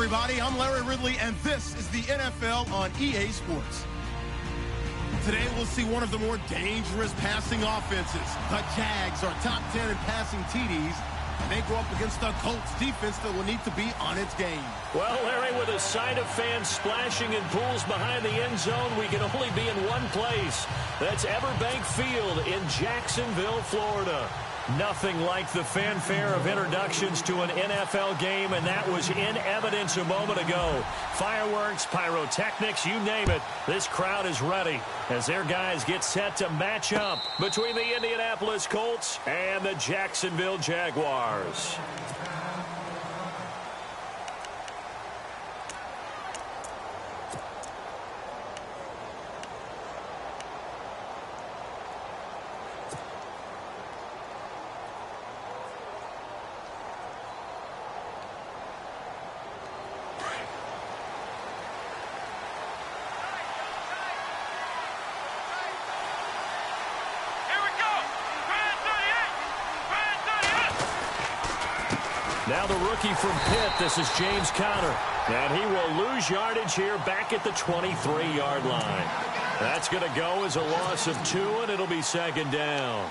everybody. I'm Larry Ridley, and this is the NFL on EA Sports. Today, we'll see one of the more dangerous passing offenses. The Jags are top 10 in passing TDs. They go up against the Colts defense that will need to be on its game. Well, Larry, with a sight of fans splashing in pools behind the end zone, we can only be in one place. That's Everbank Field in Jacksonville, Florida. Nothing like the fanfare of introductions to an NFL game, and that was in evidence a moment ago. Fireworks, pyrotechnics, you name it. This crowd is ready as their guys get set to match up between the Indianapolis Colts and the Jacksonville Jaguars. Now the rookie from Pitt, this is James Conner. And he will lose yardage here back at the 23-yard line. That's going to go as a loss of 2, and it'll be second down.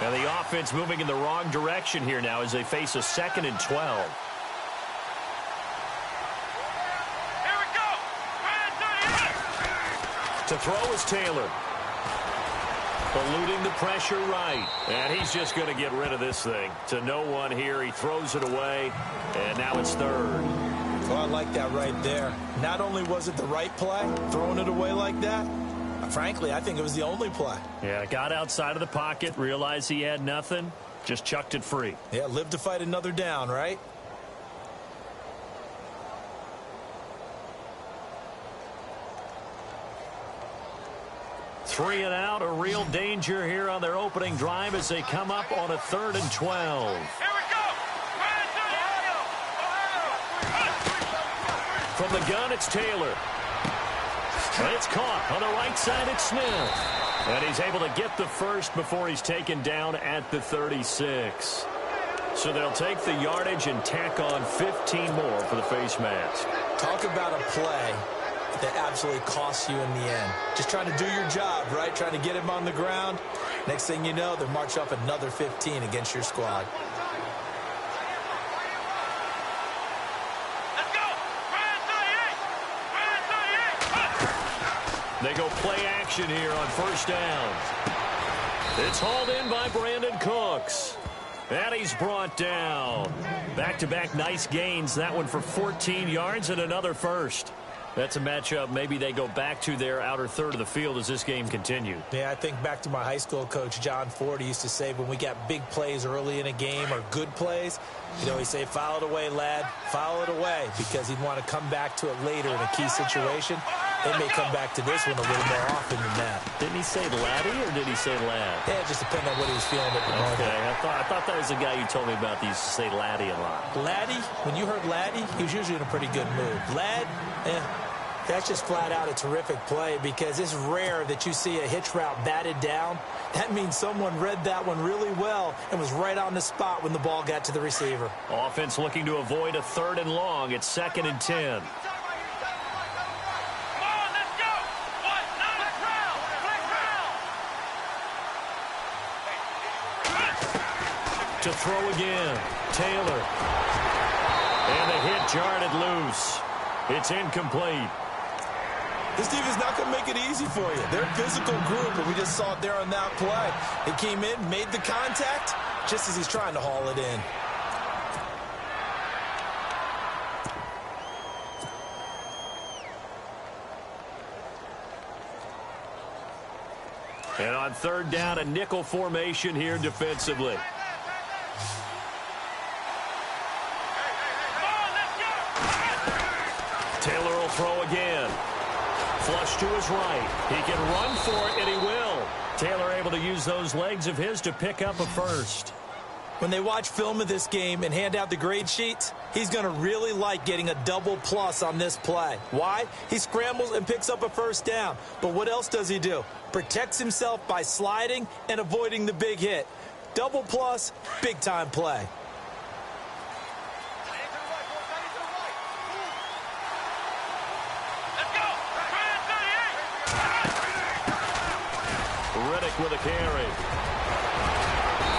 And the offense moving in the wrong direction here now as they face a 2nd and 12. To throw is Taylor. Eluding the pressure right. And he's just going to get rid of this thing. To no one here. He throws it away. And now it's 3rd. Well, I like that right there. Not only was it the right play, throwing it away like that, frankly, I think it was the only play. Yeah, got outside of the pocket, realized he had nothing, just chucked it free. Yeah, live to fight another down, right? Three and out, a real danger here on their opening drive as they come up on a 3rd and 12. Here we go! From the gun, it's Taylor. And it's caught on the right side, it's Smith. And he's able to get the first before he's taken down at the 36. So they'll take the yardage and tack on 15 more for the face mask. Talk about a play that absolutely costs you in the end. Just trying to do your job, right? Trying to get him on the ground. Next thing you know, they march up another 15 against your squad. Let's go! They go play action here on 1st down. It's hauled in by Brandon Cooks. And he's brought down. Back-to-back nice gains. That one for 14 yards and another first. That's a matchup maybe they go back to their outer third of the field as this game continues. Yeah, I think back to my high school coach, John Ford. He used to say when we got big plays early in a game or good plays, you know, he'd say, foul it away, lad, foul it away, because he'd want to come back to it later in a key situation. They may come back to this one a little more often than that. Didn't he say laddie or did he say lad? Yeah, it just depends on what he was feeling at the moment. Okay, I thought that was the guy you told me about. He used to say laddie a lot. Laddie, when you heard laddie, he was usually in a pretty good mood. Lad, that's just flat out a terrific play because it's rare that you see a hitch route batted down. That means someone read that one really well and was right on the spot when the ball got to the receiver. Offense looking to avoid a 3rd and long. It's 2nd and 10. To throw again, Taylor. And the hit jarred it loose. It's incomplete. This defense is not going to make it easy for you. They're a physical group, and we just saw it there on that play. He came in, made the contact, just as he's trying to haul it in. And on 3rd down, a nickel formation here defensively. Taylor will throw again. Flush to his right. He can run for it, and he will. Taylor able to use those legs of his to pick up a first. When they watch film of this game and hand out the grade sheets, He's going to really like getting a double plus on this play. Why? He scrambles and picks up a first down. But what else does he do? Protects himself by sliding and avoiding the big hit. Double plus, big-time play. With a carry.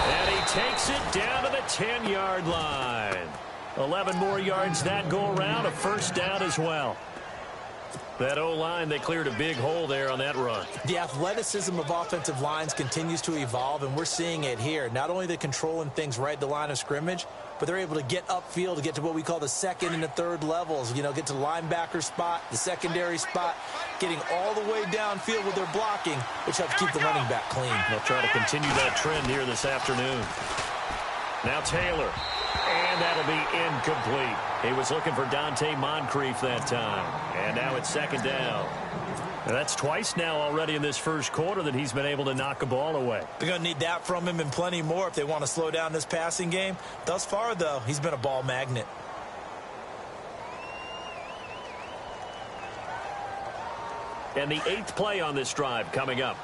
And he takes it down to the 10-yard line. 11 more yards that go around, a first down as well. That O-line, they cleared a big hole there on that run. The athleticism of offensive lines continues to evolve, and we're seeing it here. Not only the controlling things right at the line of scrimmage, but they're able to get upfield to get to what we call the second and the third levels. You know, get to the linebacker spot, the secondary spot, getting all the way downfield with their blocking, which helps keep the running back clean. They'll try to continue that trend here this afternoon. Now Taylor. And that'll be incomplete. He was looking for Dante Moncrief that time. And now it's second down. And that's twice now already in this first quarter that he's been able to knock a ball away. They're going to need that from him and plenty more if they want to slow down this passing game. Thus far, though, he's been a ball magnet. And the 8th play on this drive coming up.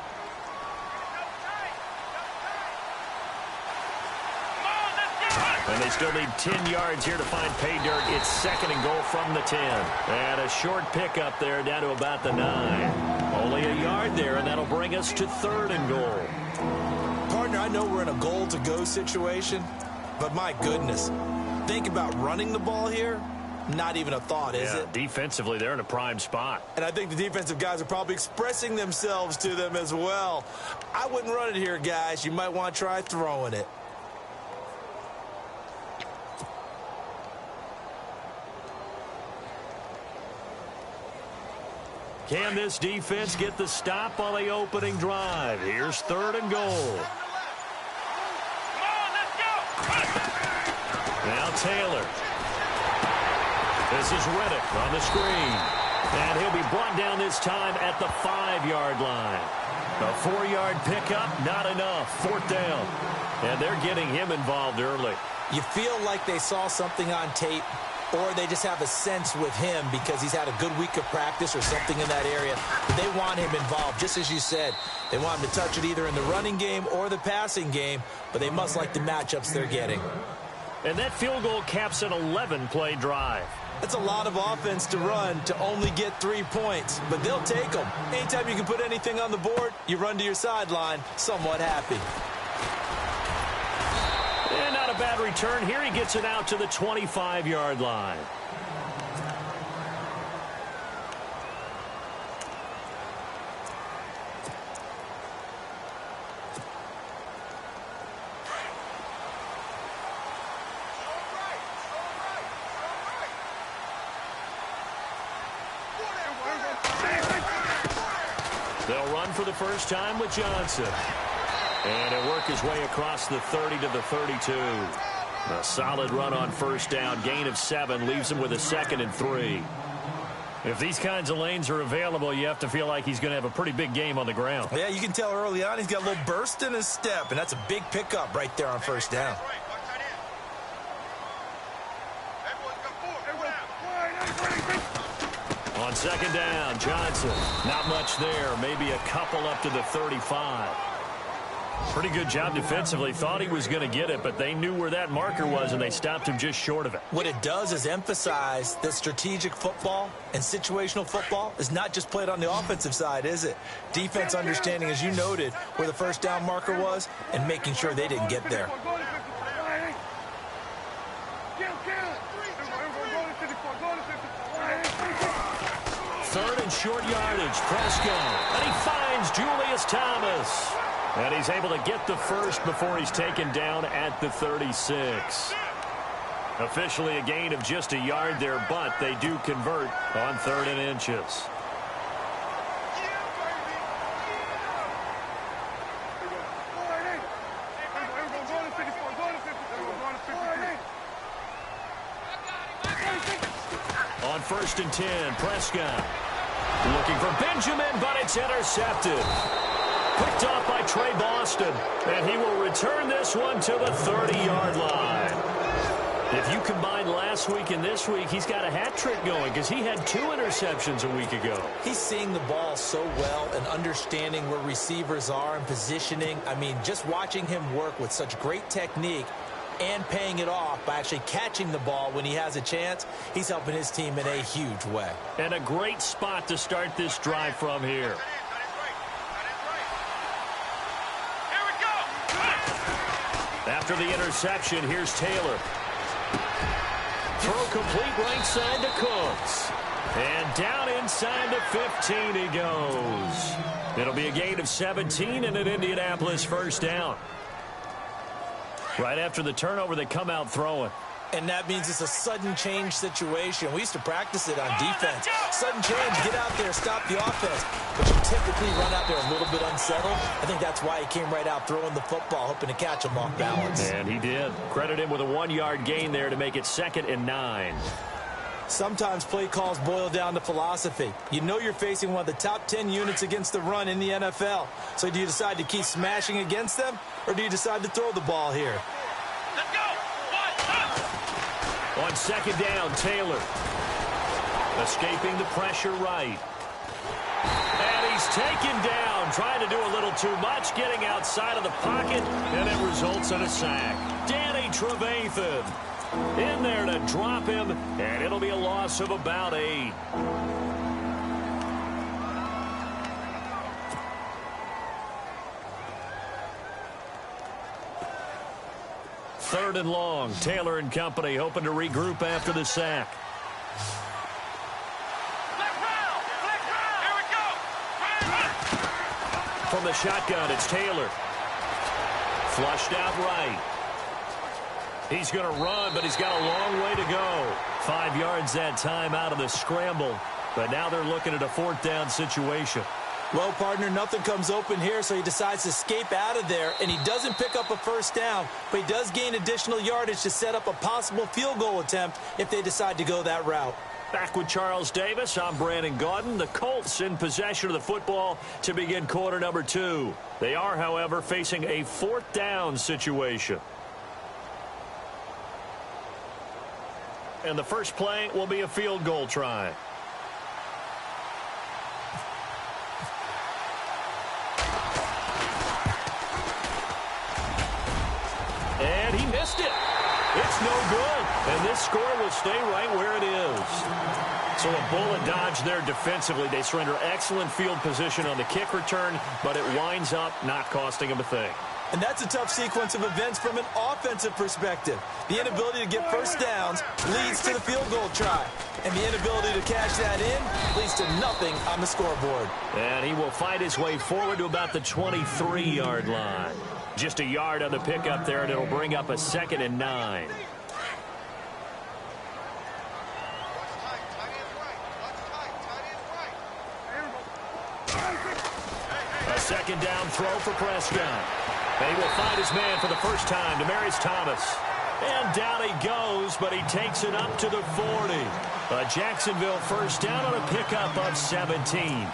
And they still need 10 yards here to find pay dirt. It's second and goal from the 10. And a short pickup there down to about the 9. Only a yard there, and that'll bring us to third and goal. Partner, I know we're in a goal-to-go situation, but my goodness, think about running the ball here. Not even a thought, is it? Defensively, they're in a prime spot. And I think the defensive guys are probably expressing themselves to them as well. I wouldn't run it here, guys. You might want to try throwing it. Can this defense get the stop on the opening drive? Here's third and goal. Now Taylor. This is Riddick on the screen. And he'll be brought down this time at the 5-yard line. A 4-yard pickup, not enough. Fourth down. And they're getting him involved early. You feel like they saw something on tape, or they just have a sense with him because he's had a good week of practice or something in that area. They want him involved, just as you said. They want him to touch it either in the running game or the passing game, but they must like the matchups they're getting. And that field goal caps an 11-play drive. That's a lot of offense to run to only get 3 points, but they'll take them. Anytime you can put anything on the board, you run to your sideline somewhat happy. And not a bad return here. He gets it out to the 25-yard line. They'll run for the first time with Johnson. And he'll work his way across the 30 to the 32. A solid run on first down. Gain of 7 leaves him with a 2nd and 3. If these kinds of lanes are available, you have to feel like he's going to have a pretty big game on the ground. Yeah, you can tell early on he's got a little burst in his step, and that's a big pickup right there on first down. On second down, Johnson. Not much there. Maybe a couple up to the 35. Pretty good job defensively. Thought he was going to get it, but they knew where that marker was, and they stopped him just short of it. What it does is emphasize that strategic football and situational football is not just played on the offensive side, is it? Defense understanding, as you noted, where the first down marker was and making sure they didn't get there. Third and short yardage. Prescott. And he finds Julius Thomas. And he's able to get the first before he's taken down at the 36. Officially a gain of just a yard there, but they do convert on 3rd and inches. On 1st and 10, Prescott looking for Benjamin, but it's intercepted. Picked off by Trey Boston, and he will return this one to the 30-yard line. If you combine last week and this week, he's got a hat trick going because he had 2 interceptions a week ago. He's seeing the ball so well and understanding where receivers are and positioning. I mean, just watching him work with such great technique and paying it off by actually catching the ball when he has a chance, he's helping his team in a huge way. And a great spot to start this drive from here. After the interception, here's Taylor. Throw complete right side to Cooks. And down inside to 15 he goes. It'll be a gain of 17 and an Indianapolis first down. Right after the turnover, they come out throwing. And that means it's a sudden change situation. We used to practice it on defense. Sudden change, get out there, stop the offense. But you typically run out there a little bit unsettled. I think that's why he came right out throwing the football, hoping to catch him off balance. And he did. Credit him with a 1-yard gain there to make it 2nd and 9. Sometimes play calls boil down to philosophy. You know you're facing one of the top 10 units against the run in the NFL. So do you decide to keep smashing against them, or do you decide to throw the ball here? Let's go! On 2nd down, Taylor. Escaping the pressure right. And he's taken down, trying to do a little too much, getting outside of the pocket, and it results in a sack. Danny Trevathan in there to drop him, and it'll be a loss of about 8. Third and long. Taylor and company hoping to regroup after the sack. Here we go! From the shotgun, it's Taylor. Flushed out right. He's going to run, but he's got a long way to go. 5 yards that time out of the scramble. But now they're looking at a 4th down situation. Well, partner, nothing comes open here, so he decides to escape out of there, and he doesn't pick up a first down, but he does gain additional yardage to set up a possible field goal attempt if they decide to go that route. Back with Charles Davis, I'm Brandon Gaudin. The Colts in possession of the football to begin quarter number 2. They are, however, facing a 4th down situation. And the first play will be a field goal try. And he missed it. It's no good. And this score will stay right where it is. So a bullet dodge there defensively. They surrender excellent field position on the kick return, but it winds up not costing them a thing. And that's a tough sequence of events from an offensive perspective. The inability to get first downs leads to the field goal try. And the inability to cash that in leads to nothing on the scoreboard. And he will fight his way forward to about the 23-yard line. Just a yard on the pickup there, and it'll bring up a 2nd and 9. A 2nd down throw for Prescott. And he will find his man for the first time, Demaryius Thomas. And down he goes, but he takes it up to the 40. A Jacksonville first down on a pickup of 17.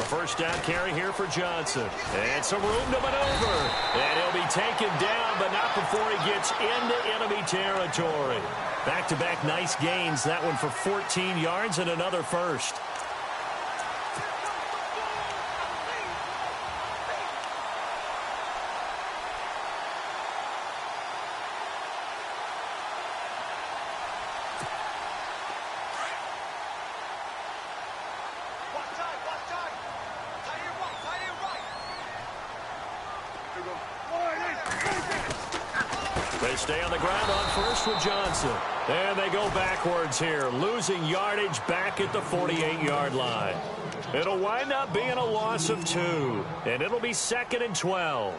First down carry here for Johnson. And some room to maneuver. And he'll be taken down, but not before he gets into enemy territory. Back-to-back nice gains. That one for 14 yards and another first. They stay on the ground on first with Johnson. And they go backwards here, losing yardage back at the 48-yard line. It'll wind up being a loss of 2, and it'll be 2nd and 12.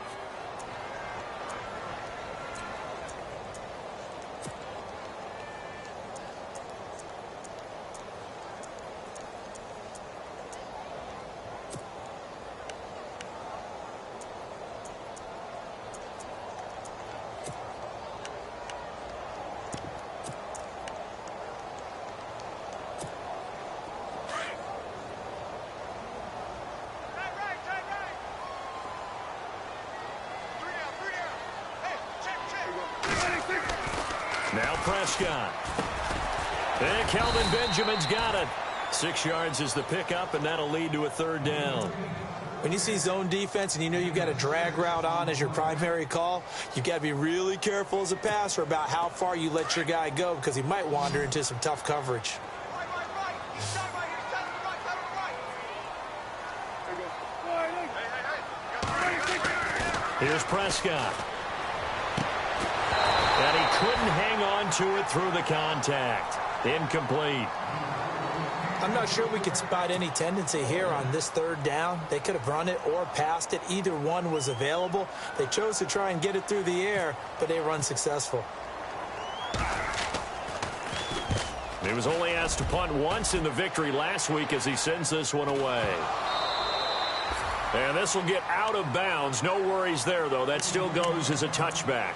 Now Prescott. And Kelvin Benjamin's got it. 6 yards is the pickup, and that'll lead to a third down. When you see zone defense and you know you've got a drag route on as your primary call, you've got to be really careful as a passer about how far you let your guy go because he might wander into some tough coverage. Here's Prescott. And he couldn't hang on to it through the contact. Incomplete. I'm not sure we could spot any tendency here on this third down. They could have run it or passed it. Either one was available. They chose to try and get it through the air, but they were unsuccessful. He was only asked to punt once in the victory last week as he sends this one away. And this will get out of bounds. No worries there, though. That still goes as a touchback.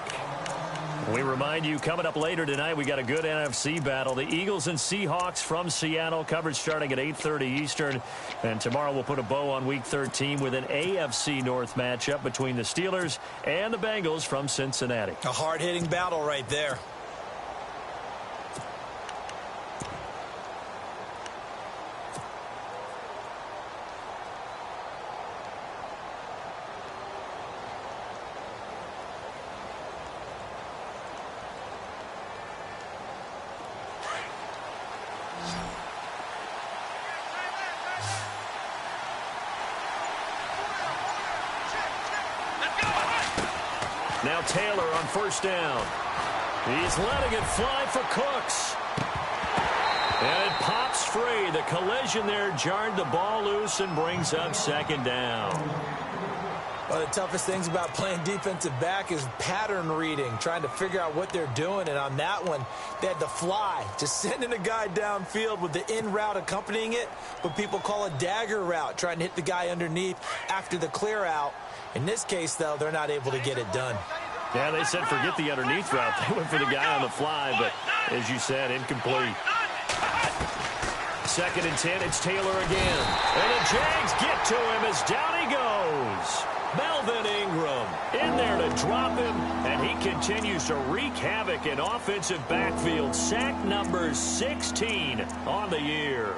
We remind you, coming up later tonight, we got a good NFC battle. The Eagles and Seahawks from Seattle, coverage starting at 8:30 Eastern. And tomorrow we'll put a bow on Week 13 with an AFC North matchup between the Steelers and the Bengals from Cincinnati. A hard-hitting battle right there. Now Taylor on first down. He's letting it fly for Cooks. And it pops free. The collision there jarred the ball loose and brings up second down. One of the toughest things about playing defensive back is pattern reading, trying to figure out what they're doing. And on that one, they had the fly, just sending a guy downfield with the in route accompanying it, what people call a dagger route, trying to hit the guy underneath after the clear out. In this case, though, they're not able to get it done. Yeah, they said forget the underneath route. They went for the guy on the fly, but as you said, incomplete. 2nd and 10, it's Taylor again. And the Jags get to him as down he goes. Melvin Ingram in there to drop him, and he continues to wreak havoc in offensive backfield. Sack number 16 on the year.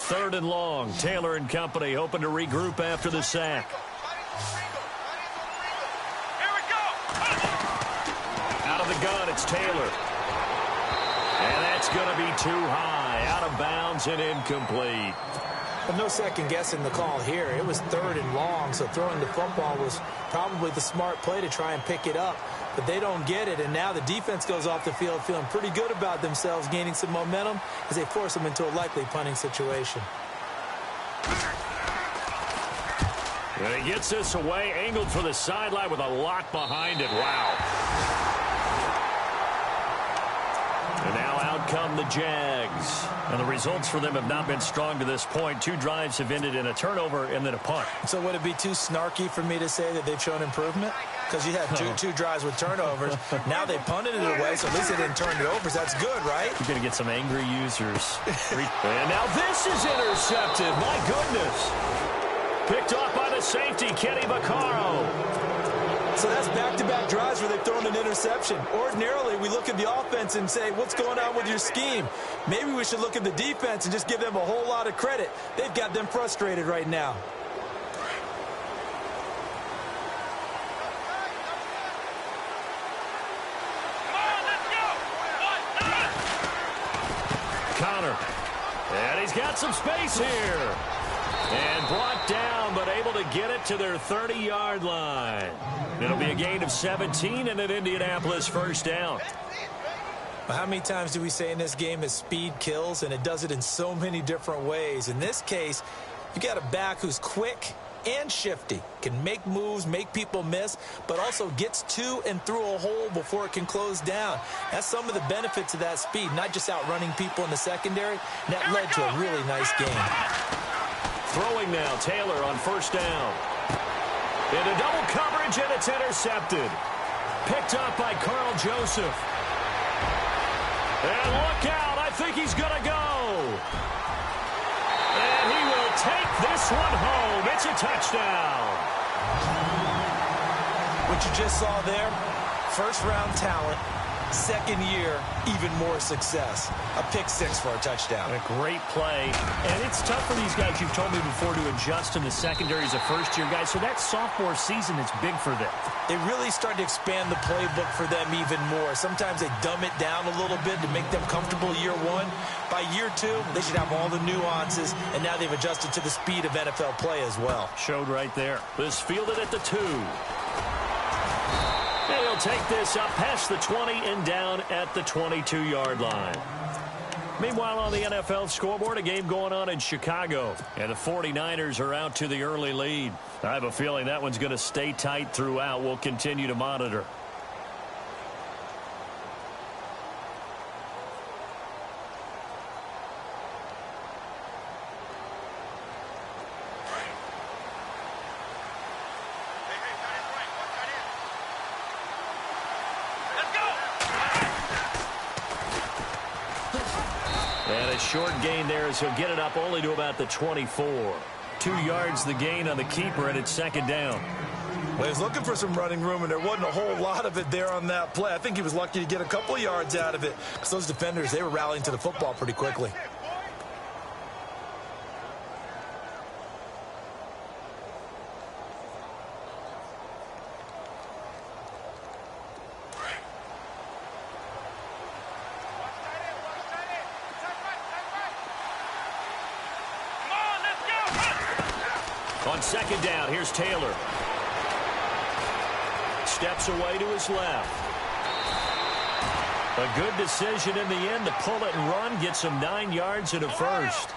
Third and long. Taylor and company hoping to regroup after the sack. Here we go. Out of the gun, it's Taylor. And that's going to be too high. Out of bounds and incomplete. But no second guessing the call here. It was 3rd and long, so throwing the football was probably the smart play to try and pick it up. But they don't get it, and now the defense goes off the field feeling pretty good about themselves, gaining some momentum as they force them into a likely punting situation. And he gets this away, angled for the sideline with a lot behind it. Wow. And now out come the Jags. And the results for them have not been strong to this point. 2 drives have ended in a turnover and then a punt. So would it be too snarky for me to say that they've shown improvement? Because you had two drives with turnovers. Now they punted it away, so at least they didn't turn it over. So that's good, right? You're going to get some angry users. And now this is intercepted. My goodness. Picked off by the safety, Kenny Vaccaro. So that's back-to-back drives where they've thrown an interception. Ordinarily, we look at the offense and say, what's going on with your scheme? Maybe we should look at the defense and just give them a whole lot of credit. They've got them frustrated right now. Connor. And he's got some space here. And brought down, but able to get it to their 30-yard line. It'll be a gain of 17 and an Indianapolis first down. Well, how many times do we say in this game that speed kills, and it does it in so many different ways? In this case, you got a back who's quick, and shifty. Can make moves, make people miss, but also gets to and through a hole before it can close down. That's some of the benefits of that speed, not just outrunning people in the secondary. And that led to a really nice game. Throwing now, Taylor on first down. Into double coverage, and it's intercepted. Picked up by Carl Joseph. And look out, I think he's going to go. And he will take this one home. It's a touchdown. What you just saw there, first-round talent, second year, even more success. A pick six for a touchdown. A great play. And it's tough for these guys, you've told me before, to adjust in the secondary as a first-year guy. So that sophomore season is big for them. They really started to expand the playbook for them even more. Sometimes they dumb it down a little bit to make them comfortable year one. By year two, they should have all the nuances, and now they've adjusted to the speed of NFL play as well. Showed right there. This fielded at the 2. And he'll take this up past the 20 and down at the 22-yard line. Meanwhile, on the NFL scoreboard, a game going on in Chicago. And the 49ers are out to the early lead. I have a feeling that one's going to stay tight throughout. We'll continue to monitor. And a short gain there as he'll get it up only to about the 24. 2 yards the gain on the keeper, and it's second down. Well, he was looking for some running room, and there wasn't a whole lot of it there on that play. I think he was lucky to get a couple of yards out of it, because those defenders, they were rallying to the football pretty quickly. On second down, here's Taylor. Steps away to his left. A good decision in the end to pull it and run. Gets him 9 yards and a first.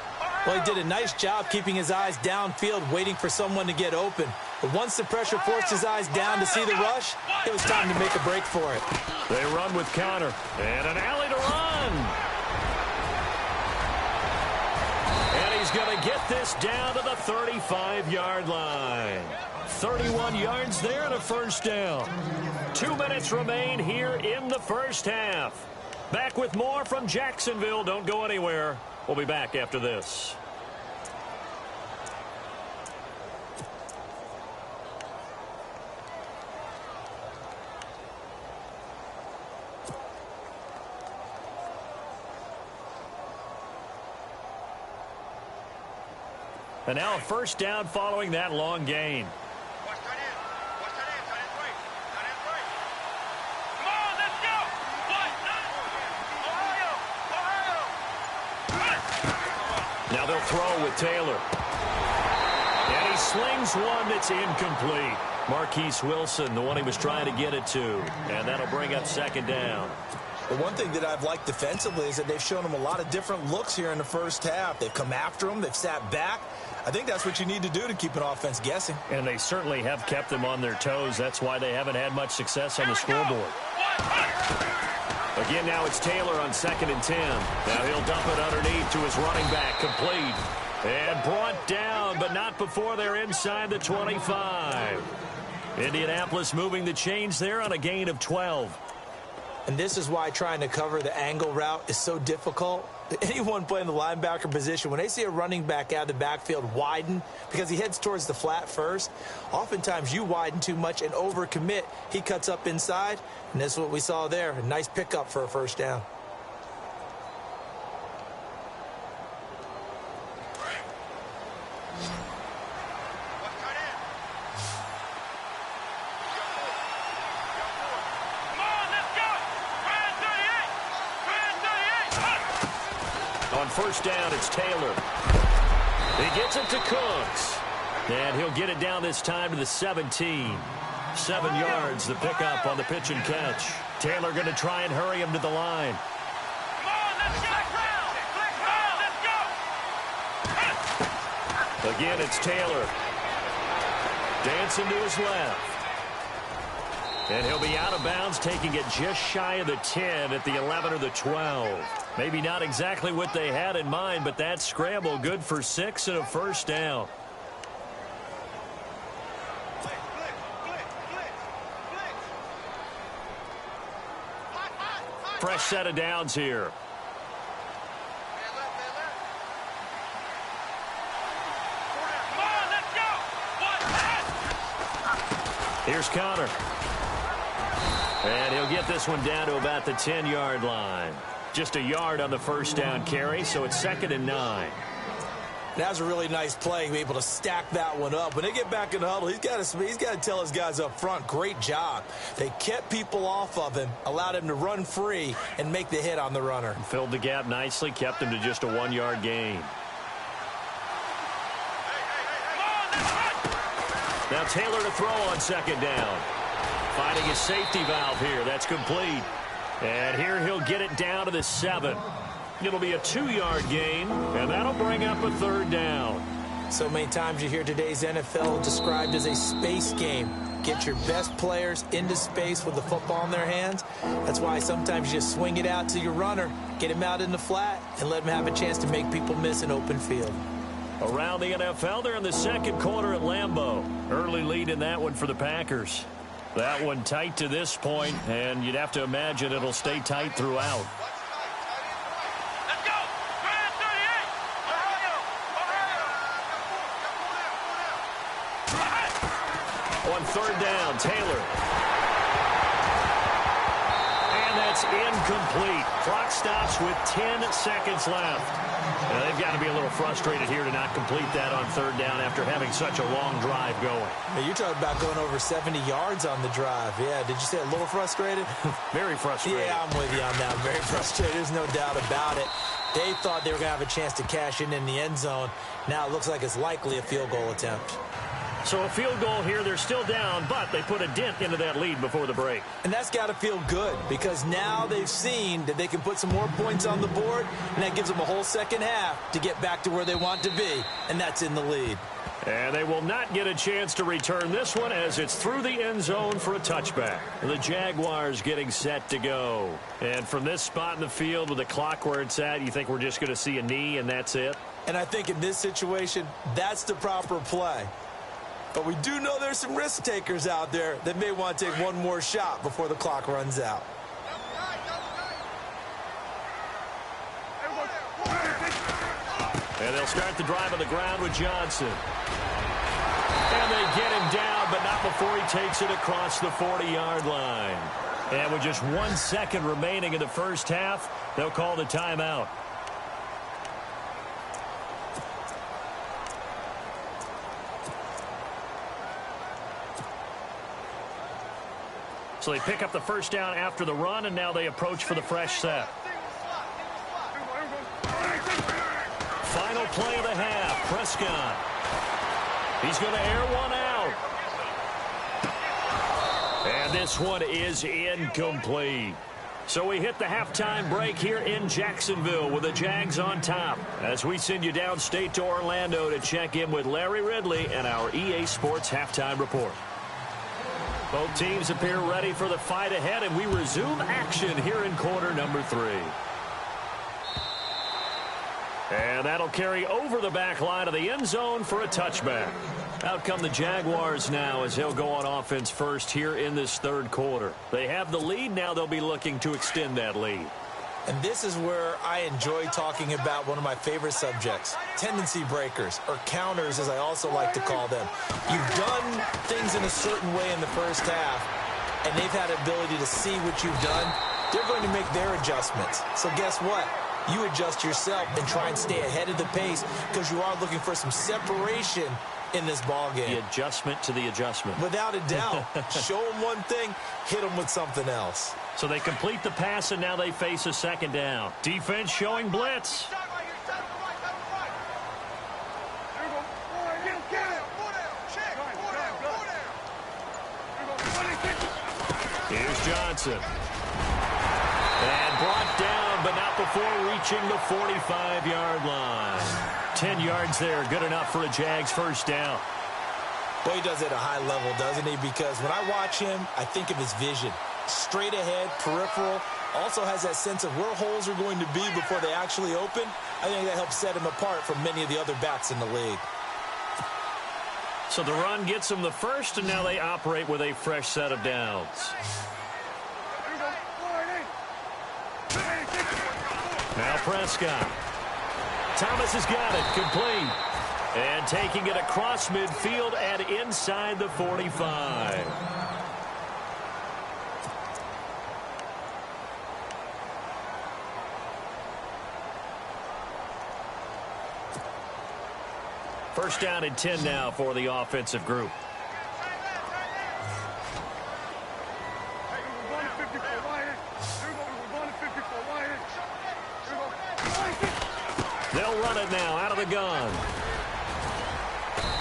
Well, he did a nice job keeping his eyes downfield, waiting for someone to get open. But once the pressure forced his eyes down to see the rush, it was time to make a break for it. They run with Connor. And an alley to run. And he's going to get this down to the 35-yard line. 31 yards there and a first down. 2 minutes remain here in the first half. Back with more from Jacksonville. Don't go anywhere. We'll be back after this. And now a first down following that long gain. Now they'll throw with Taylor. And he slings one that's incomplete. Marquise Wilson, the one he was trying to get it to. And that'll bring up second down. The one thing that I've liked defensively is that they've shown him a lot of different looks here in the first half. They've come after him. They've sat back. I think that's what you need to do to keep an offense guessing. And they certainly have kept them on their toes. That's why they haven't had much success on the scoreboard. Again, now it's Taylor on 2nd and 10. Now he'll dump it underneath to his running back, complete. And brought down, but not before they're inside the 25. Indianapolis moving the chains there on a gain of 12. And this is why trying to cover the angle route is so difficult. Anyone playing the linebacker position, when they see a running back out of the backfield widen because he heads towards the flat first, oftentimes you widen too much and overcommit. He cuts up inside, and that's what we saw there. A nice pickup for a first down. On first down, it's Taylor. He gets it to Cooks. And he'll get it down this time to the 17. 7 yards, the pickup on the pitch and catch. Taylor going to try and hurry him to the line. Again, it's Taylor. Dancing to his left. And he'll be out of bounds, taking it just shy of the 10 at the 11 or the 12. Maybe not exactly what they had in mind, but that scramble good for 6 and a first down. Fresh set of downs here. Here's Connor. And he'll get this one down to about the 10-yard line. Just a yard on the first down carry, so it's 2nd and 9. That was a really nice play, be able to stack that one up. When they get back in the huddle, he's got to tell his guys up front, great job. They kept people off of him, allowed him to run free and make the hit on the runner. Filled the gap nicely, kept him to just a 1-yard gain. Now Taylor to throw on 2nd down. Finding his safety valve here. That's complete. And here he'll get it down to the 7. It'll be a 2-yard gain, and that'll bring up a 3rd down. So many times you hear today's NFL described as a space game. Get your best players into space with the football in their hands. That's why sometimes you just swing it out to your runner, get him out in the flat, and let him have a chance to make people miss an open field. Around the NFL, they're in the 2nd quarter at Lambeau. Early lead in that one for the Packers. That one tight to this point, and you'd have to imagine it'll stay tight throughout. Let's go! Grand 38! On 3rd down, Taylor. And that's incomplete. Clock stops with 10 seconds left. Now, they've got to be a little frustrated here to not complete that on 3rd down after having such a long drive going. Hey, you're talking about going over 70 yards on the drive. Yeah, did you say a little frustrated? Very frustrated. Yeah, I'm with you on that. Very frustrated. There's no doubt about it. They thought they were going to have a chance to cash in the end zone. Now it looks like it's likely a field goal attempt. So a field goal here, they're still down, but they put a dent into that lead before the break. And that's got to feel good because now they've seen that they can put some more points on the board, and that gives them a whole second half to get back to where they want to be, and that's in the lead. And they will not get a chance to return this one as it's through the end zone for a touchback. The Jaguars getting set to go. And from this spot in the field with the clock where it's at, you think we're just going to see a knee and that's it? And I think in this situation, that's the proper play. But we do know there's some risk takers out there that may want to take one more shot before the clock runs out. And they'll start the drive on the ground with Johnson. And they get him down, but not before he takes it across the 40-yard line. And with just 1 second remaining in the first half, they'll call the timeout. So they pick up the first down after the run, and now they approach for the fresh set. Final play of the half, Prescott. He's going to air one out. And this one is incomplete. So we hit the halftime break here in Jacksonville with the Jags on top as we send you downstate to Orlando to check in with Larry Ridley and our EA Sports halftime report. Both teams appear ready for the fight ahead, and we resume action here in quarter number 3. And that'll carry over the back line of the end zone for a touchback. Out come the Jaguars now as they'll go on offense first here in this third quarter. They have the lead. Now they'll be looking to extend that lead. And this is where I enjoy talking about one of my favorite subjects, tendency breakers, or counters as I also like to call them. You've done things in a certain way in the first half, and they've had the ability to see what you've done. They're going to make their adjustments. So guess what? You adjust yourself and try and stay ahead of the pace because you are looking for some separation in this ball game. The adjustment to the adjustment. Without a doubt. Show them one thing, hit them with something else. So they complete the pass, and now they face a second down. Defense showing blitz. Here's Johnson. And brought down, but not before reaching the 45-yard line. 10 yards there, good enough for a Jags first down. Well, he does it at a high level, doesn't he? Because when I watch him, I think of his vision. Straight ahead, peripheral. Also has that sense of where holes are going to be before they actually open. I think that helps set him apart from many of the other backs in the league. So the run gets them the first, and now they operate with a fresh set of downs. Now Prescott. Thomas has got it. Complete. And taking it across midfield and inside the 45. First down and 10 now for the offensive group. They'll run it now out of the gun.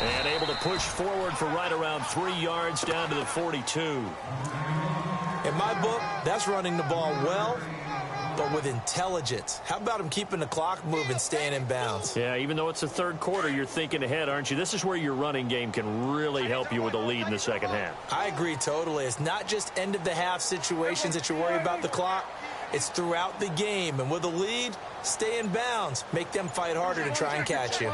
And able to push forward for right around 3 yards down to the 42. In my book, that's running the ball well, but with intelligence. How about him keeping the clock moving, staying in bounds? Yeah, even though it's the third quarter, you're thinking ahead, aren't you? This is where your running game can really help you with a lead in the second half. I agree totally. It's not just end-of-the-half situations that you worry about the clock. It's throughout the game. And with a lead, stay in bounds. Make them fight harder to try and catch you.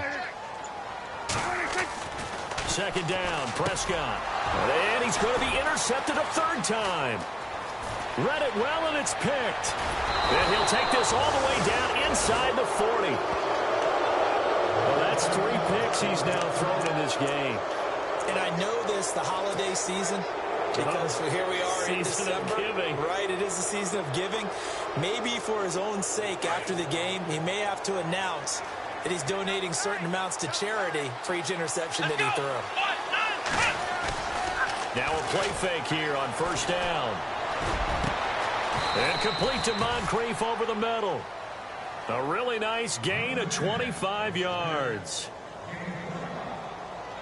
Second down, Prescott. And he's going to be intercepted a third time. Read it well, and it's picked. And he'll take this all the way down inside the 40. Well, that's 3 picks he's now thrown in this game. And I know this, the holiday season, because here we are in December. Season of giving. Right, it is the season of giving. Maybe for his own sake after the game, he may have to announce that he's donating certain amounts to charity for each interception that he threw. Now a play fake here on first down. And complete to Moncrief over the middle. A really nice gain of 25 yards.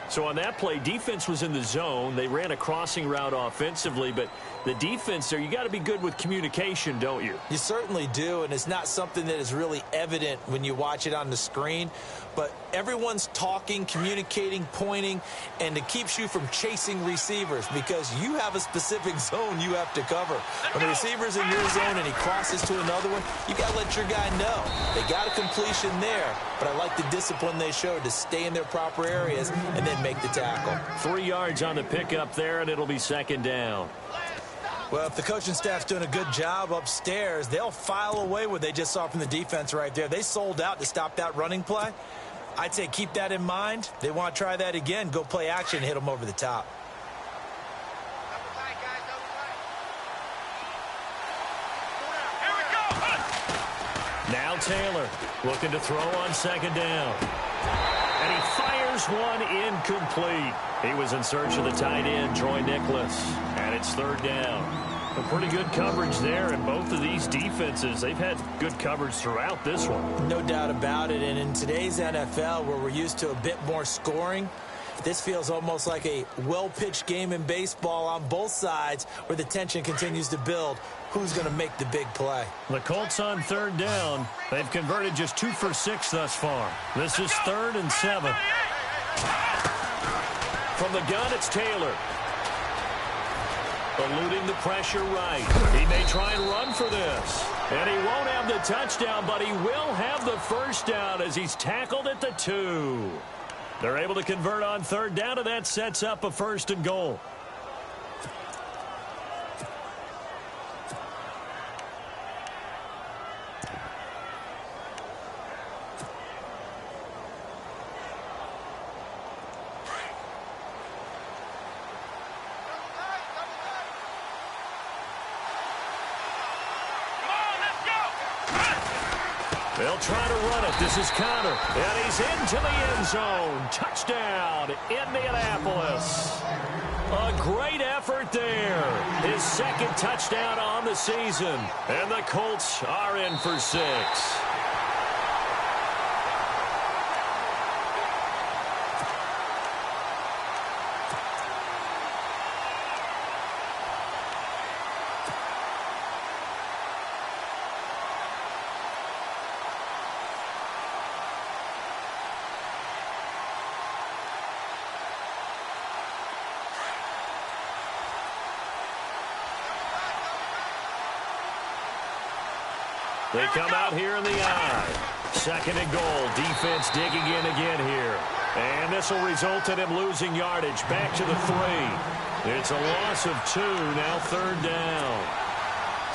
So on that play, defense was in the zone. They ran a crossing route offensively, but the defense there, you got to be good with communication, don't you? You certainly do, and it's not something that is really evident when you watch it on the screen. But everyone's talking, communicating, pointing, and it keeps you from chasing receivers because you have a specific zone you have to cover. When the receiver's in your zone and he crosses to another one, you got to let your guy know. They got a completion there, but I like the discipline they showed to stay in their proper areas and then make the tackle. 3 yards on the pickup there, and it'll be second down. Well, if the coaching staff's doing a good job upstairs, they'll file away what they just saw from the defense right there. They sold out to stop that running play. I'd say keep that in mind. They want to try that again, go play action, hit them over the top. Now Taylor looking to throw on second down. And he fires one incomplete. He was in search of the tight end, Troy Nicholas. And it's third down. A pretty good coverage there, and both of these defenses, they've had good coverage throughout this one. No doubt about it, and in today's NFL, where we're used to a bit more scoring, this feels almost like a well-pitched game in baseball on both sides where the tension continues to build. Who's going to make the big play? The Colts on third down. They've converted just 2 for 6 thus far. This is 3rd and 7. From the gun, it's Taylor. Eluding the pressure right. He may try and run for this. And he won't have the touchdown, but he will have the first down as he's tackled at the 2. They're able to convert on third down, and that sets up a 1st and goal. They'll try to run it. This is Connor. And he's into the end zone. Touchdown, Indianapolis. A great effort there. His 2nd touchdown on the season. And the Colts are in for 6. They come out here in the eye. Second and goal. Defense digging in again here. And this will result in him losing yardage. Back to the 3. It's a loss of 2. Now third down.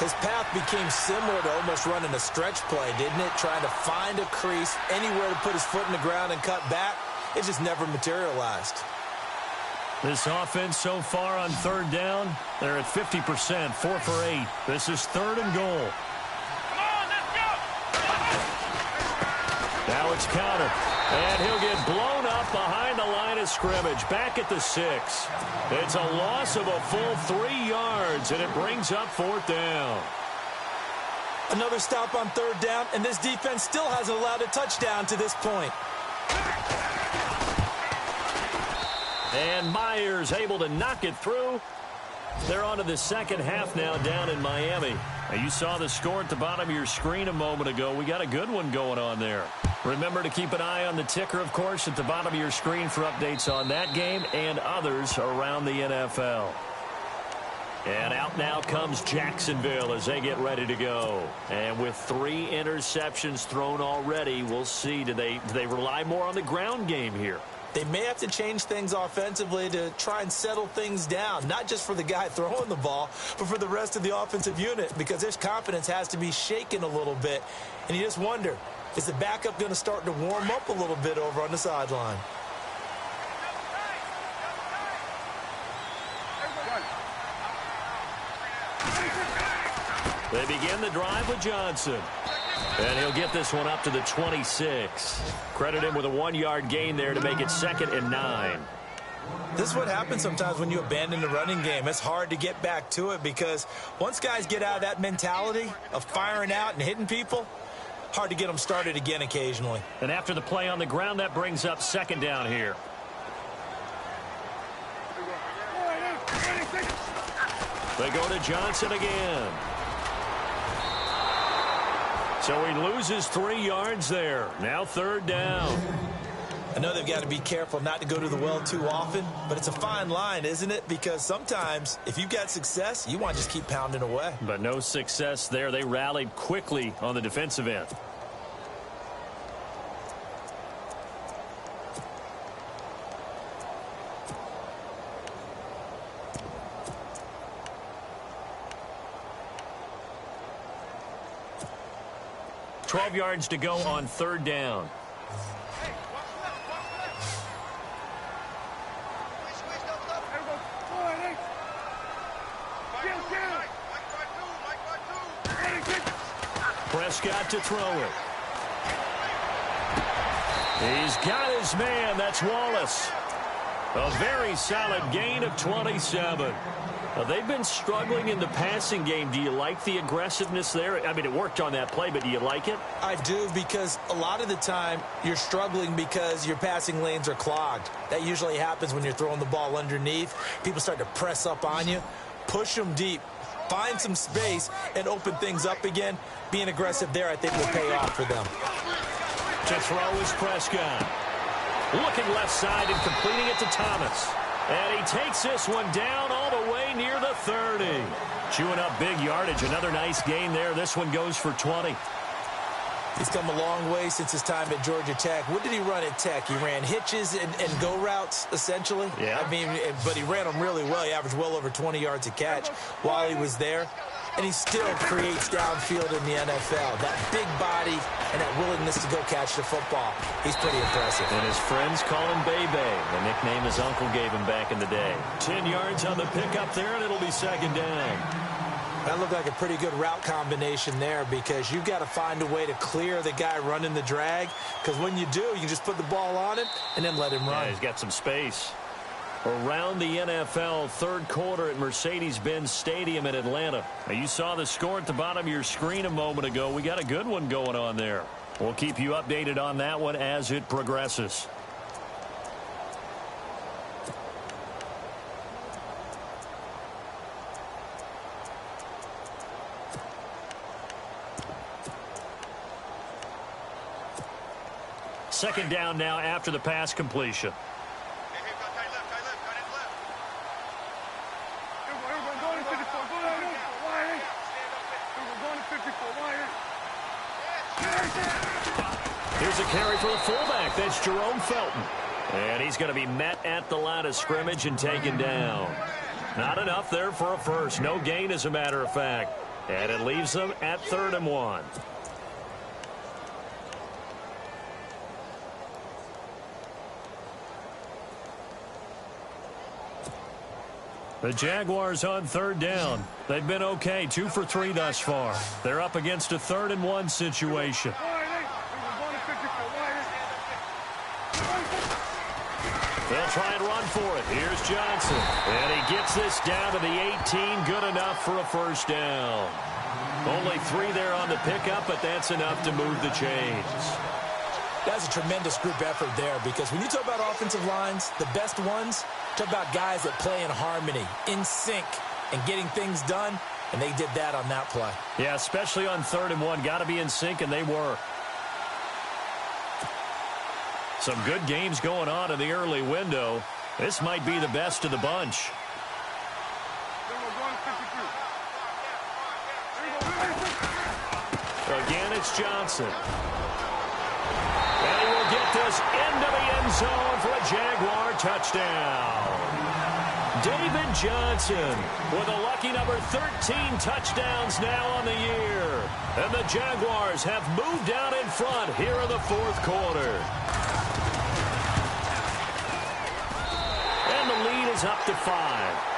His path became similar to almost running a stretch play, didn't it? Trying to find a crease, anywhere to put his foot in the ground and cut back. It just never materialized. This offense so far on third down, they're at 50%, 4 for 8. This is third and goal. Now it's counter. And he'll get blown up behind the line of scrimmage. Back at the 6. It's a loss of a full 3 yards, and it brings up fourth down. Another stop on third down, and this defense still hasn't allowed a touchdown to this point. And Myers able to knock it through. They're on to the second half now down in Miami. Now, you saw the score at the bottom of your screen a moment ago. We got a good one going on there. Remember to keep an eye on the ticker, of course, at the bottom of your screen for updates on that game and others around the NFL. And out now comes Jacksonville as they get ready to go. And with 3 interceptions thrown already, we'll see. Do they rely more on the ground game here? They may have to change things offensively to try and settle things down, not just for the guy throwing the ball, but for the rest of the offensive unit, because his confidence has to be shaken a little bit. And you just wonder, is the backup going to start to warm up a little bit over on the sideline? They begin the drive with Johnson. And he'll get this one up to the 26. Credit him with a 1-yard gain there to make it 2nd and 9. This is what happens sometimes when you abandon the running game. It's hard to get back to it because once guys get out of that mentality of firing out and hitting people, hard to get them started again occasionally. And after the play on the ground, that brings up 2nd down here. They go to Johnson again. So he loses 3 yards there. Now third down. I know they've got to be careful not to go to the well too often, but it's a fine line, isn't it? Because sometimes if you've got success, you want to just keep pounding away. But no success there. They rallied quickly on the defensive end. $12 yards to go on third down. Prescott to throw it. He's got his man. That's Wallace. A very solid gain of 27. Now, they've been struggling in the passing game. Do you like the aggressiveness there? I mean, it worked on that play, but do you like it? I do, because a lot of the time you're struggling because your passing lanes are clogged. That usually happens when you're throwing the ball underneath. People start to press up on you. Push them deep. Find some space and open things up again. Being aggressive there, I think, will pay off for them. To throw is Prescott. Looking left side and completing it to Thomas. And he takes this one down all the way near the 30. Chewing up big yardage. Another nice gain there. This one goes for 20. He's come a long way since his time at Georgia Tech. What did he run at Tech? He ran hitches and go routes, essentially. Yeah. I mean, but he ran them really well. He averaged well over 20 yards a catch while he was there. And he still creates downfield in the NFL. That big body and that willingness to go catch the football. He's pretty impressive. And his friends call him Bebe, the nickname his uncle gave him back in the day. 10 yards on the pickup there, and it'll be 2nd down. That looked like a pretty good route combination there, because you've got to find a way to clear the guy running the drag, because when you do, you can just put the ball on him and then let him run. Yeah, he's got some space. Around the NFL, third quarter at Mercedes-Benz Stadium in Atlanta. Now, you saw the score at the bottom of your screen a moment ago. We got a good one going on there. We'll keep you updated on that one as it progresses. Second down now after the pass completion. Here's a carry for the fullback. That's Jerome Felton. And he's going to be met at the line of scrimmage and taken down. Not enough there for a first. No gain, as a matter of fact. And it leaves them at 3rd and 1. The Jaguars on 3rd down. They've been okay, 2 for 3 thus far. They're up against a 3rd and 1 situation. They'll try and run for it. Here's Johnson. And he gets this down to the 18. Good enough for a first down. Only 3 there on the pickup, but that's enough to move the chains. That's a tremendous group effort there, because when you talk about offensive lines, the best ones, talk about guys that play in harmony, in sync, and getting things done, and they did that on that play. Yeah, especially on 3rd and 1. Got to be in sync, and they were. Some good games going on in the early window. This might be the best of the bunch. Again, it's Johnson. And he will get this into the end zone for a Jaguar touchdown. David Johnson with a lucky number 13 touchdowns now on the year. And the Jaguars have moved out in front here in the 4th quarter. And the lead is up to 5.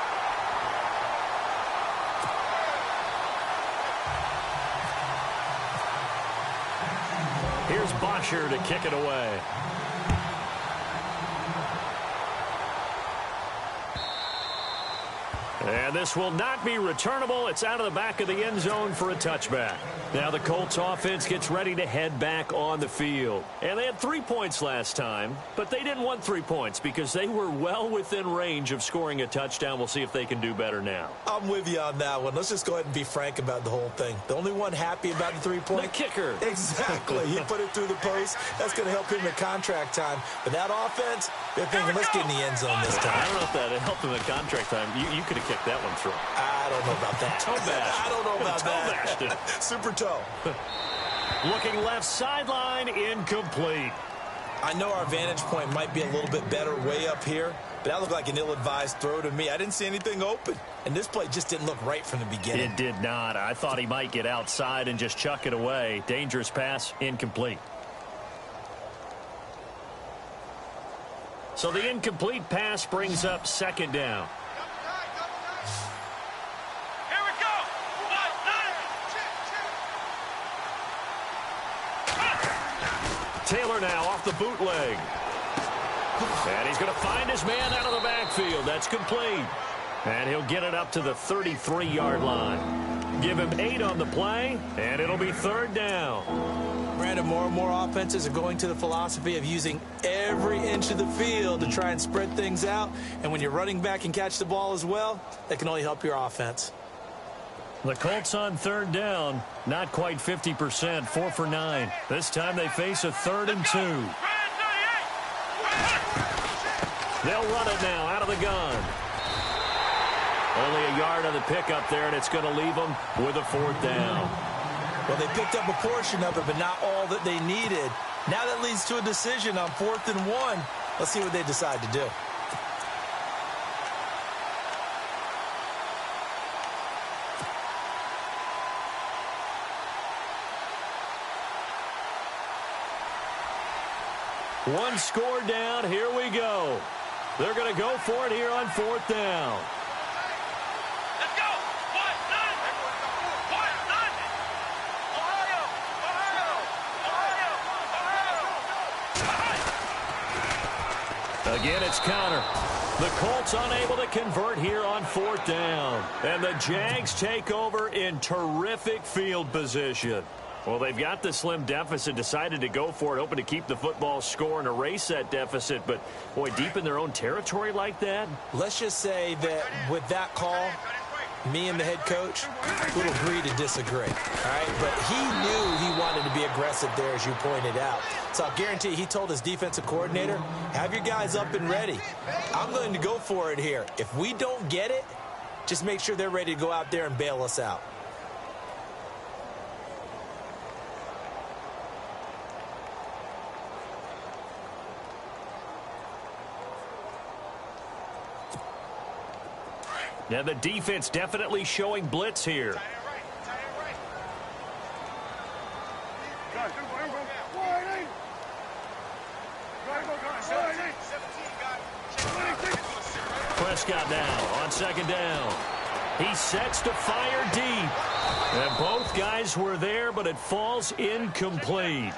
Here's Bosher to kick it away. And this will not be returnable. It's out of the back of the end zone for a touchback. Now the Colts offense gets ready to head back on the field. And they had 3 points last time, but they didn't want 3 points because they were well within range of scoring a touchdown. We'll see if they can do better now. I'm with you on that one. Let's just go ahead and be frank about the whole thing. The only one happy about the 3-point? The kicker. Exactly. He put it through the post. That's going to help him in contract time. But that offense, they're thinking, let's get in the end zone this time. I don't know if that helped him in contract time. You could have kicked that one through. I don't know about that. Toe bashed. I don't know about that. Toe bashed. Super toe. Looking left sideline, incomplete. I know our vantage point might be a little bit better way up here, but that looked like an ill-advised throw to me. I didn't see anything open, and this play just didn't look right from the beginning. It did not. I thought he might get outside and just chuck it away. Dangerous pass, incomplete. So the incomplete pass brings up 2nd down. Taylor now off the bootleg. And he's going to find his man out of the backfield. That's complete. And he'll get it up to the 33-yard line. Give him 8 on the play, and it'll be 3rd down. Brandon, more and more offenses are going to the philosophy of using every inch of the field to try and spread things out. And when you're running back and catch the ball as well, that can only help your offense. The Colts on 3rd down, not quite 50%, 4 for 9. This time they face a 3rd and 2. They'll run it now out of the gun. Only a yard on the pickup there, and it's going to leave them with a 4th down. Well, they picked up a portion of it, but not all that they needed. Now that leads to a decision on 4th and 1. Let's see what they decide to do. One score down. Here we go. They're going to go for it here on 4th down. Let's go. 1-9. Ohio. Again, it's counter. The Colts unable to convert here on 4th down. And the Jags take over in terrific field position. Well, they've got the slim deficit, decided to go for it, hoping to keep the football score and erase that deficit. But, boy, deep in their own territory like that. Let's just say that with that call, me and the head coach would agree to disagree. All right? But he knew he wanted to be aggressive there, as you pointed out. So I'll guarantee you, he told his defensive coordinator, have your guys up and ready. I'm going to go for it here. If we don't get it, just make sure they're ready to go out there and bail us out. Yeah, the defense definitely showing blitz here. Prescott now on second down. He sets to fire deep. And both guys were there, but it falls incomplete.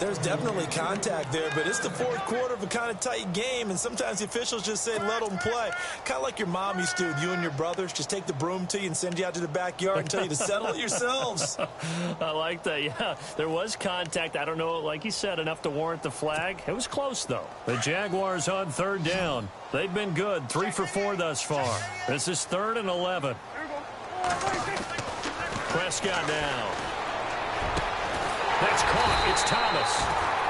There's definitely contact there, but it's the fourth quarter of a kind of tight game, and sometimes the officials just say let them play. Kind of like your mom used to, you and your brothers, just take the broom to you and send you out to the backyard and tell you to settle it yourselves. I like that, yeah. There was contact. I don't know, like you said, enough to warrant the flag. It was close, though. The Jaguars on third down. They've been good, 3 for 4 thus far. This is 3rd and 11. Prescott now. That's caught. It's Thomas.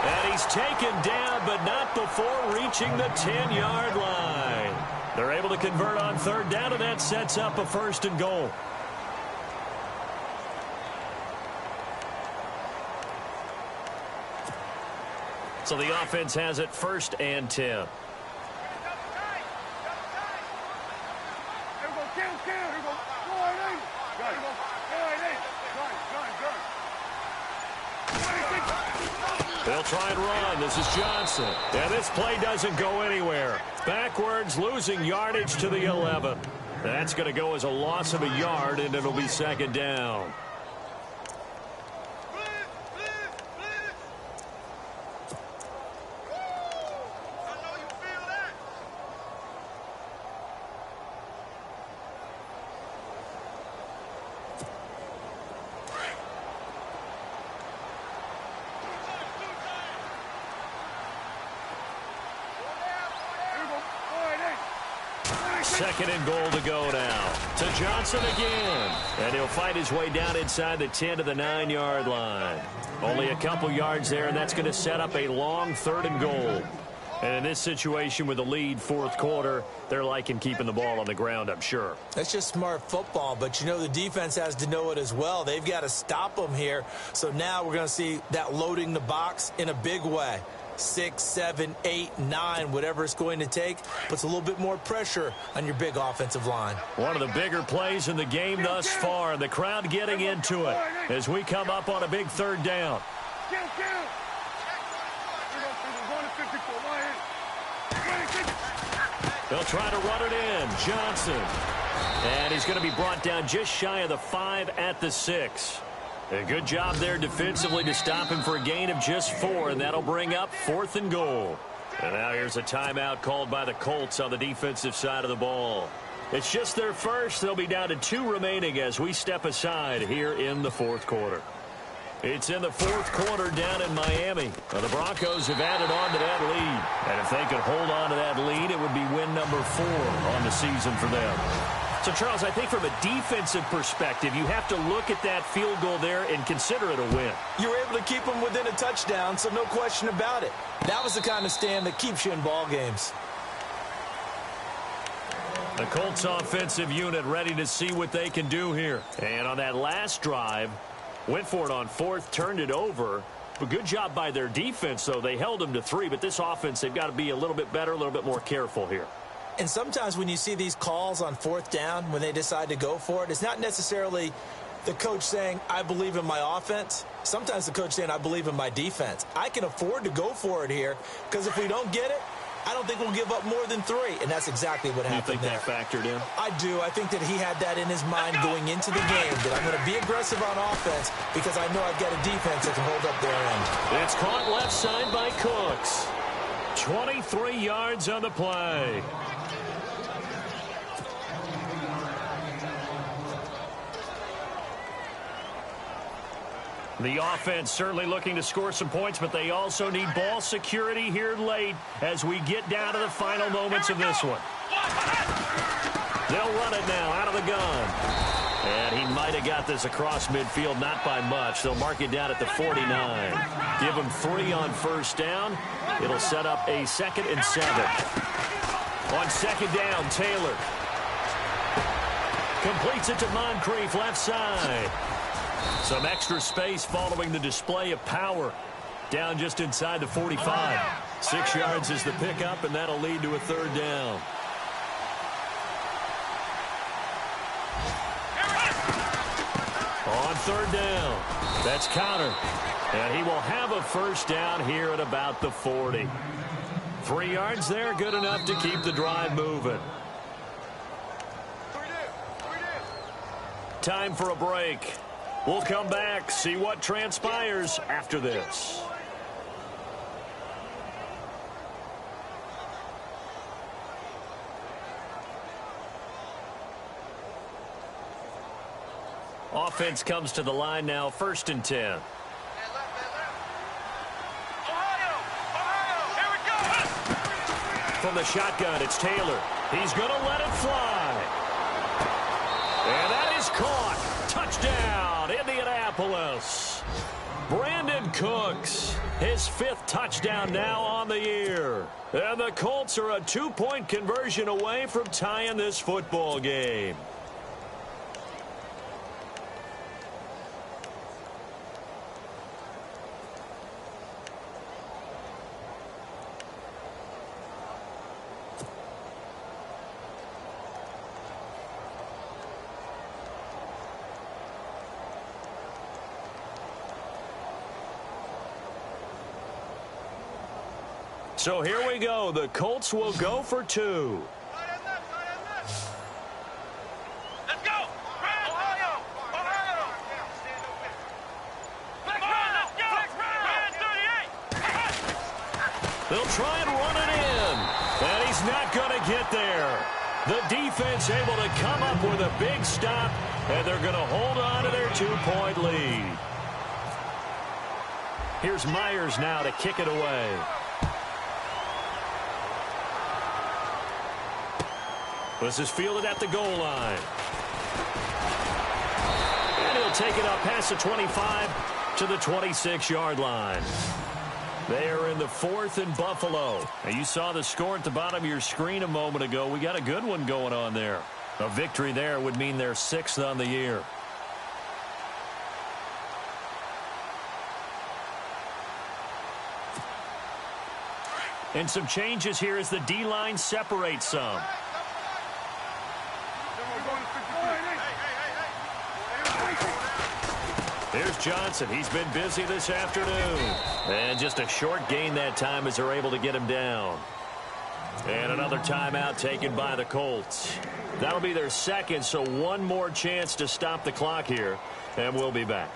And he's taken down, but not before reaching the 10-yard line. They're able to convert on third down, and that sets up a 1st and goal. So the offense has it 1st and 10. They'll try and run. This is Johnson. And this play doesn't go anywhere. Backwards, losing yardage to the 11. That's going to go as a loss of a yard, and it'll be 2nd down. Second and goal to go now. To Johnson again. And he'll fight his way down inside the 10 to the 9-yard line. Only a couple yards there, and that's going to set up a long 3rd and goal. And in this situation with the lead 4th quarter, they're liking keeping the ball on the ground, I'm sure. That's just smart football, but you know the defense has to know it as well. They've got to stop them here. So now we're going to see that loading the box in a big way. 6, 7, 8, 9, whatever it's going to take, puts a little bit more pressure on your big offensive line. One of the bigger plays in the game thus far, and the crowd getting into it as we come up on a big 3rd down. They'll try to run it in. Johnson. And he's going to be brought down just shy of the 5 at the 6. A good job there defensively to stop him for a gain of just 4, and that'll bring up 4th and goal. And now here's a timeout called by the Colts on the defensive side of the ball. It's just their first. They'll be down to 2 remaining as we step aside here in the 4th quarter. It's in the 4th quarter down in Miami. Well, the Broncos have added on to that lead. And if they could hold on to that lead, it would be win number 4 on the season for them. So, Charles, I think from a defensive perspective, you have to look at that field goal there and consider it a win. You were able to keep them within a touchdown, so no question about it. That was the kind of stand that keeps you in ball games. The Colts offensive unit ready to see what they can do here. And on that last drive, went for it on 4th, turned it over. But good job by their defense, though. They held them to 3, but this offense, they've got to be a little bit better, a little bit more careful here. And sometimes when you see these calls on 4th down, when they decide to go for it, it's not necessarily the coach saying, I believe in my offense. Sometimes the coach saying, I believe in my defense. I can afford to go for it here because if we don't get it, I don't think we'll give up more than 3. And that's exactly what happened there. You think that factored in? I do. I think that he had that in his mind going into the game, that I'm going to be aggressive on offense because I know I've got a defense that can hold up their end. It's caught left side by Cooks. 23 yards on the play. The offense certainly looking to score some points, but they also need ball security here late as we get down to the final moments of this one. They'll run it now out of the gun. And he might have got this across midfield, not by much. They'll mark it down at the 49. Give him 3 on 1st down. It'll set up a 2nd and 7. On 2nd down, Taylor completes it to Moncrief, left side. Some extra space following the display of power. Down just inside the 45. 6 yards is the pickup, and that'll lead to a 3rd down. third down. That's Connor. And he will have a first down here at about the 40. 3 yards there, good enough to keep the drive moving. Time for a break. We'll come back, see what transpires after this. Offense comes to the line now, 1st and 10. From the shotgun, it's Taylor. He's going to let it fly. And that is caught. Touchdown, Indianapolis. Brandon Cooks, his 5th touchdown now on the year. And the Colts are a 2-point conversion away from tying this football game. So here we go. The Colts will go for 2. Let's go! Ohio! Ohio! Let's go! 38! They'll try and run it in. And he's not going to get there. The defense able to come up with a big stop. And they're going to hold on to their 2-point lead. Here's Myers now to kick it away. This is fielded at the goal line. And he'll take it up past the 25 to the 26-yard line. They are in the 4th and Buffalo. And you saw the score at the bottom of your screen a moment ago. We got a good one going on there. A victory there would mean they're 6th on the year. And some changes here as the D-line separates some. Here's Johnson. He's been busy this afternoon. And just a short gain that time as they're able to get him down. And another timeout taken by the Colts. That'll be their 2nd, so one more chance to stop the clock here. And we'll be back.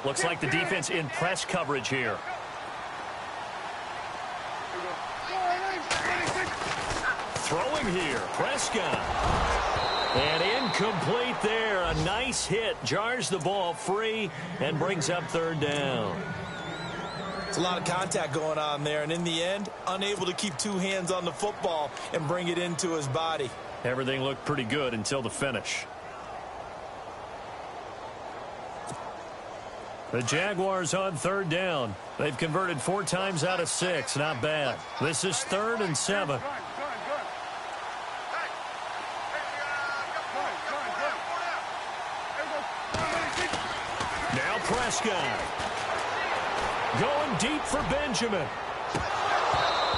Looks like the defense in press coverage here. Throwing here, Prescott. And incomplete there. A nice hit. Jars the ball free and brings up 3rd down. It's a lot of contact going on there. And in the end, unable to keep 2 hands on the football and bring it into his body. Everything looked pretty good until the finish. The Jaguars on 3rd down. They've converted 4 times out of 6. Not bad. This is 3rd and 7. Now Prescott. Going deep for Benjamin.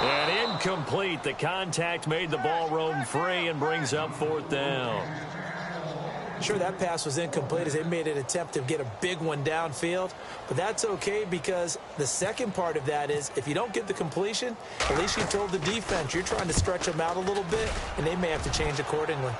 And incomplete. The contact made the ball roam free and brings up 4th down. Sure, that pass was incomplete as they made an attempt to get a big one downfield. But that's okay because the second part of that is if you don't get the completion, at least you told the defense you're trying to stretch them out a little bit, and they may have to change accordingly.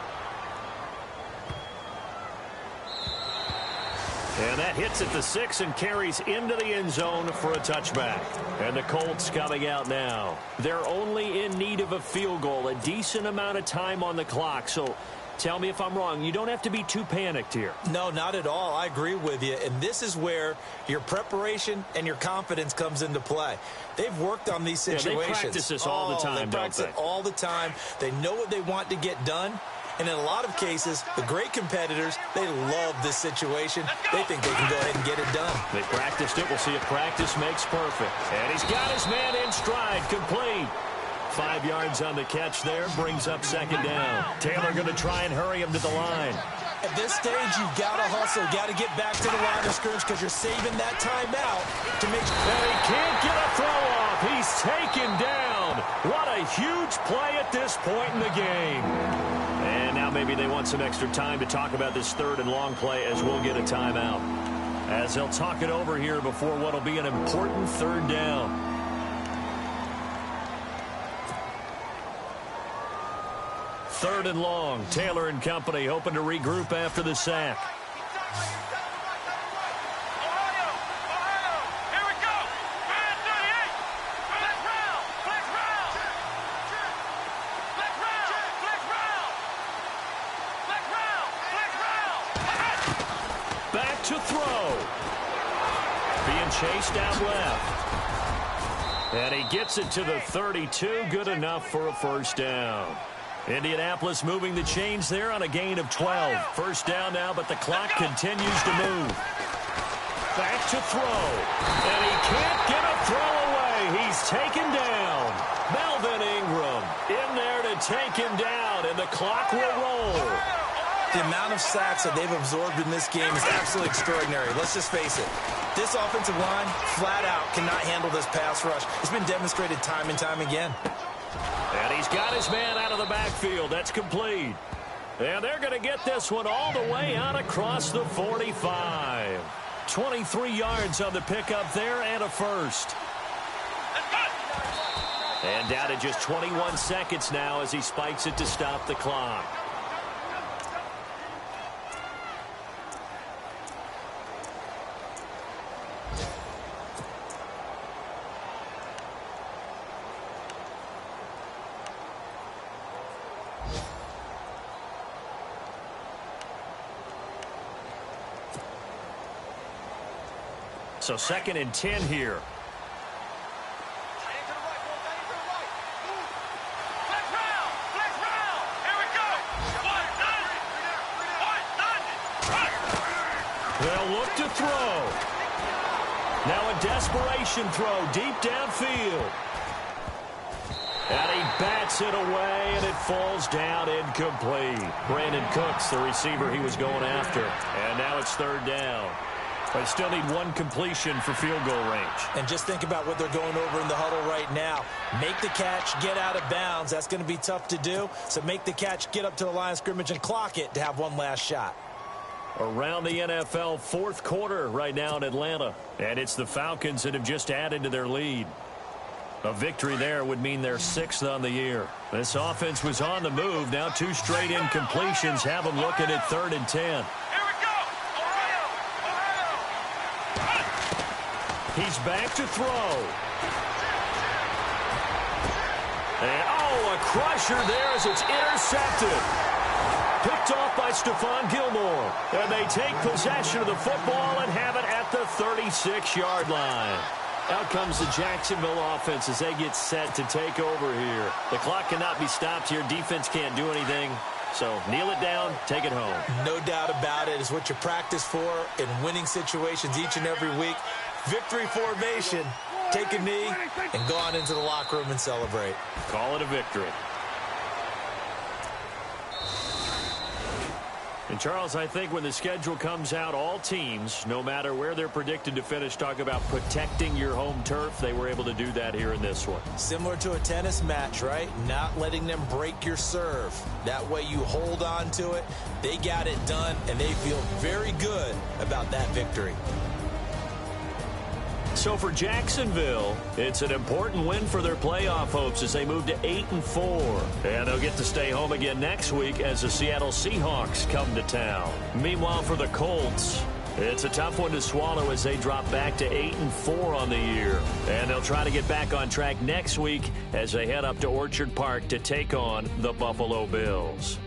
And that hits at the 6 and carries into the end zone for a touchback. And the Colts coming out now. They're only in need of a field goal, a decent amount of time on the clock. So tell me if I'm wrong. You don't have to be too panicked here. No, not at all. I agree with you. And this is where your preparation and your confidence comes into play. They've worked on these situations. Yeah, they practice this all the time, They practice it all the time. They know what they want to get done. And in a lot of cases, the great competitors, they love this situation. They think they can go ahead and get it done. They practiced it. We'll see if practice makes perfect. And he's got his man in stride, complete. 5 yards on the catch there, brings up 2nd down. Taylor going to try and hurry him to the line. At this stage, you've got to hustle, got to get back to the line of scrimmage because you're saving that timeout to make sure. And he can't get a throw off. He's taken down. What a huge play at this point in the game. And now maybe they want some extra time to talk about this third and long play as we'll get a timeout. As they'll talk it over here before what will be an important third down. Third and long. Taylor and company hoping to regroup after the sack. To throw. Being chased out left. And he gets it to the 32. Good enough for a first down. Indianapolis moving the chains there on a gain of 12. First down now, but the clock continues to move. Back to throw. And he can't get a throw away. He's taken down. Melvin Ingram in there to take him down, and the clock will roll. The amount of sacks that they've absorbed in this game is absolutely extraordinary. Let's just face it. This offensive line, flat out, cannot handle this pass rush. It's been demonstrated time and time again. And he's got his man out of the backfield. That's complete. And they're going to get this one all the way out across the 45. 23 yards on the pickup there and a first. And down to just 21 seconds now as he spikes it to stop the clock. So 2nd and 10 here. They'll look to throw. Now a desperation throw deep downfield. And he bats it away, and it falls down incomplete. Brandon Cooks, the receiver he was going after. And now it's third down. They still need one completion for field goal range. And just think about what they're going over in the huddle right now. Make the catch, get out of bounds. That's going to be tough to do. So make the catch, get up to the line of scrimmage, and clock it to have one last shot. Around the NFL, fourth quarter right now in Atlanta. And it's the Falcons that have just added to their lead. A victory there would mean they're 6th on the year. This offense was on the move. Now 2 straight incompletions have them looking at 3rd and 10. He's back to throw. And, a crusher there as it's intercepted. Picked off by Stephon Gilmore. And they take possession of the football and have it at the 36-yard line. Out comes the Jacksonville offense as they get set to take over here. The clock cannot be stopped here. Defense can't do anything. So kneel it down, take it home. No doubt about it. It's what you practice for in winning situations each and every week. Victory formation. Take a knee and go on into the locker room and celebrate. Call it a victory. And, Charles, I think when the schedule comes out, all teams, no matter where they're predicted to finish, talk about protecting your home turf. They were able to do that here in this one. Similar to a tennis match, right? Not letting them break your serve. That way you hold on to it. They got it done, and they feel very good about that victory. So for Jacksonville, it's an important win for their playoff hopes as they move to 8-4. And they'll get to stay home again next week as the Seattle Seahawks come to town. Meanwhile, for the Colts, it's a tough one to swallow as they drop back to 8-4 on the year. And they'll try to get back on track next week as they head up to Orchard Park to take on the Buffalo Bills.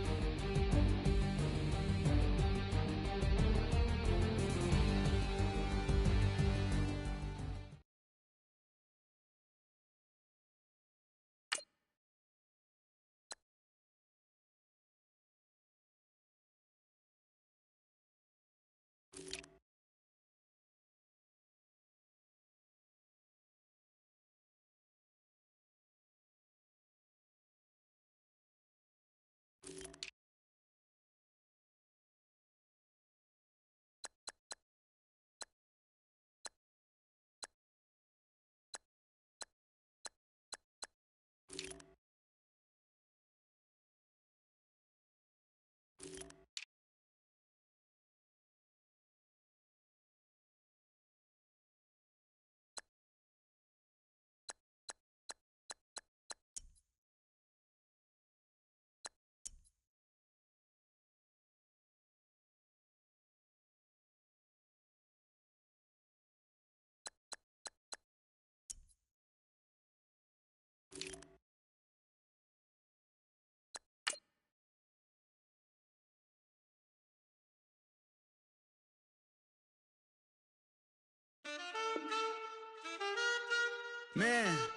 Man.